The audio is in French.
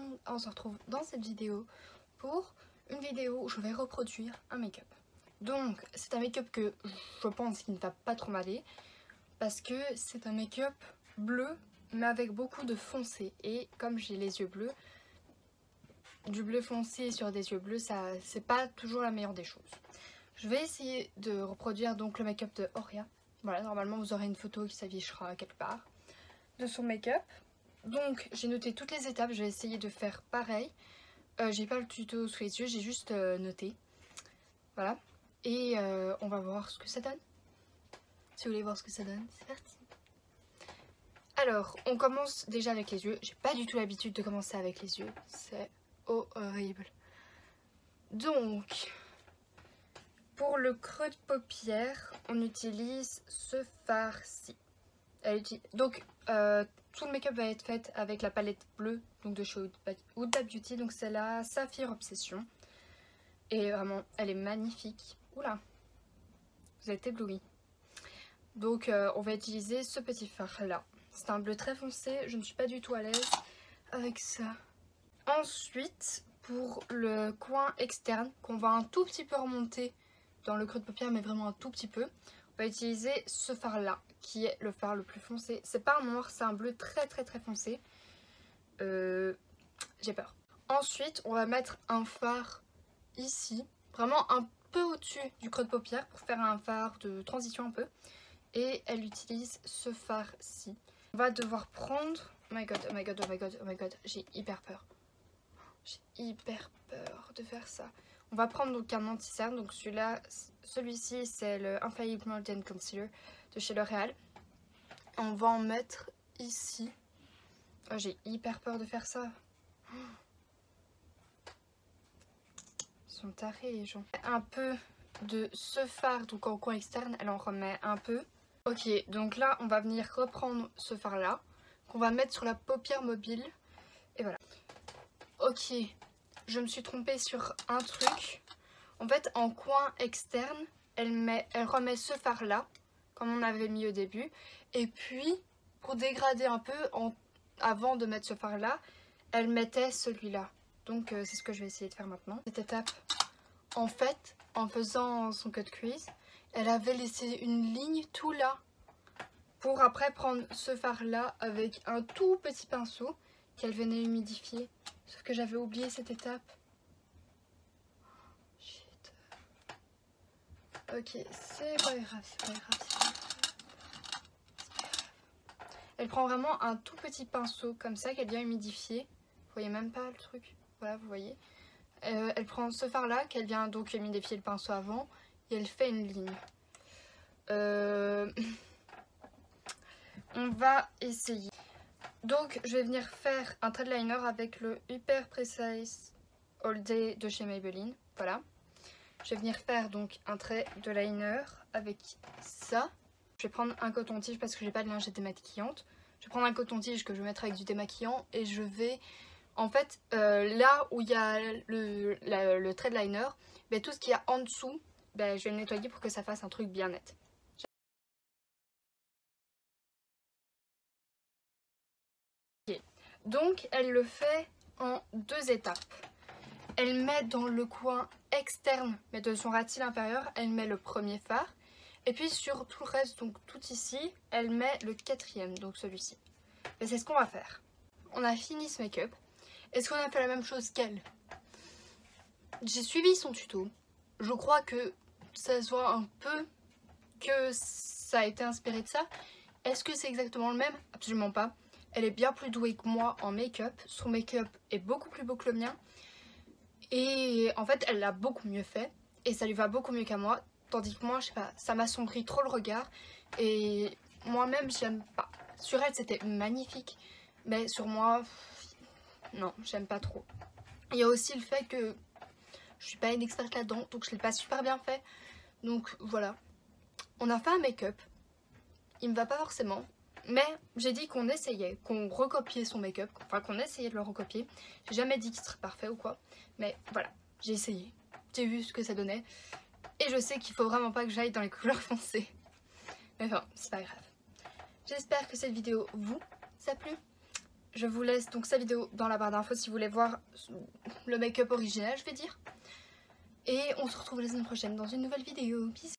monde, on se retrouve dans cette vidéo pour une vidéo où je vais reproduire un make-up. Donc c'est un make-up que je pense qu'il ne va pas trop m'aller parce que c'est un make-up bleu mais avec beaucoup de foncé, et comme j'ai les yeux bleus, du bleu foncé sur des yeux bleus, ça c'est pas toujours la meilleure des choses. Je vais essayer de reproduire donc le make-up de Oria. Voilà, normalement vous aurez une photo qui s'affichera quelque part de son make-up. Donc j'ai noté toutes les étapes, je vais essayer de faire pareil. J'ai pas le tuto sous les yeux, j'ai juste noté. Voilà. Et on va voir ce que ça donne. Si vous voulez voir ce que ça donne, c'est parti. Alors, on commence déjà avec les yeux. J'ai pas du tout l'habitude de commencer avec les yeux. C'est horrible. Donc, pour le creux de paupière, on utilise ce fard-ci. Donc, tout le make-up va être fait avec la palette bleue donc de chez Huda Beauty. Donc, c'est la Saphir Obsession. Et vraiment, elle est magnifique. Oula, vous êtes éblouis. Donc, on va utiliser ce petit fard-là. C'est un bleu très foncé, je ne suis pas du tout à l'aise avec ça. Ensuite, pour le coin externe, qu'on va un tout petit peu remonter dans le creux de paupière, mais vraiment un tout petit peu, on va utiliser ce fard-là, qui est le fard le plus foncé. C'est pas un noir, c'est un bleu très foncé. J'ai peur. Ensuite, on va mettre un fard ici, vraiment un peu au-dessus du creux de paupière, pour faire un fard de transition un peu. Et elle utilise ce fard-ci. On va devoir prendre... Oh my god, oh my god, oh my god, oh my god. J'ai hyper peur. J'ai hyper peur de faire ça. On va prendre donc un anti-cerne. Donc celui-ci c'est le Infallible Molten Concealer de chez L'Oréal. On va en mettre ici. Oh, j'ai hyper peur de faire ça. Ils sont tarés les gens. Un peu de ce fard donc en coin externe. Elle en remet un peu. Ok, donc là on va venir reprendre ce fard là qu'on va mettre sur la paupière mobile et voilà. Ok, je me suis trompée sur un truc. En fait en coin externe elle remet ce fard là comme on avait mis au début, et puis pour dégrader un peu avant de mettre ce fard là elle mettait celui-là. Donc c'est ce que je vais essayer de faire maintenant. Cette étape, en fait en faisant son cut crease, elle avait laissé une ligne tout là pour après prendre ce fard là avec un tout petit pinceau qu'elle venait humidifier. Sauf que j'avais oublié cette étape. Shit. Ok, c'est pas grave, c'est pas grave, c'est pas grave. Elle prend vraiment un tout petit pinceau comme ça qu'elle vient humidifier. Vous voyez même pas le truc. Voilà, vous voyez. Elle prend ce fard là qu'elle vient donc humidifier le pinceau avant et elle fait une ligne. On va essayer. Donc je vais venir faire un trait de liner avec le Hyper Precise All Day de chez Maybelline. Voilà. Je vais venir faire donc un trait de liner avec ça. Je vais prendre un coton-tige parce que j'ai pas de lingette démaquillante. Je vais prendre un coton-tige que je vais mettre avec du démaquillant et je vais... En fait, là où il y a le trait de liner, ben, tout ce qu'il y a en dessous, ben, je vais le nettoyer pour que ça fasse un truc bien net. Donc elle le fait en deux étapes. Elle met dans le coin externe, mais de son ras-de-cils inférieur, elle met le premier fard. Et puis sur tout le reste, donc tout ici, elle met le quatrième, donc celui-ci. Et c'est ce qu'on va faire. On a fini ce make-up. Est-ce qu'on a fait la même chose qu'elle? J'ai suivi son tuto. Je crois que ça se voit un peu que ça a été inspiré de ça. Est-ce que c'est exactement le même? Absolument pas. Elle est bien plus douée que moi en make-up. Son make-up est beaucoup plus beau que le mien. Et en fait, elle l'a beaucoup mieux fait. Et ça lui va beaucoup mieux qu'à moi. Tandis que moi, je sais pas, ça m'assombrit trop le regard. Et moi-même, j'aime pas. Sur elle, c'était magnifique. Mais sur moi, non, j'aime pas trop. Il y a aussi le fait que je suis pas une experte là-dedans. Donc je l'ai pas super bien fait. Donc voilà. On a fait un make-up. Il me va pas forcément. Mais j'ai dit qu'on essayait, qu'on recopiait son make-up, enfin qu'on essayait de le recopier. J'ai jamais dit qu'il serait parfait ou quoi. Mais voilà, j'ai essayé. J'ai vu ce que ça donnait. Et je sais qu'il faut vraiment pas que j'aille dans les couleurs foncées. Mais enfin, c'est pas grave. J'espère que cette vidéo vous a plu. Je vous laisse donc sa vidéo dans la barre d'infos si vous voulez voir le make-up original, je vais dire. Et on se retrouve la semaine prochaine dans une nouvelle vidéo. Bisous.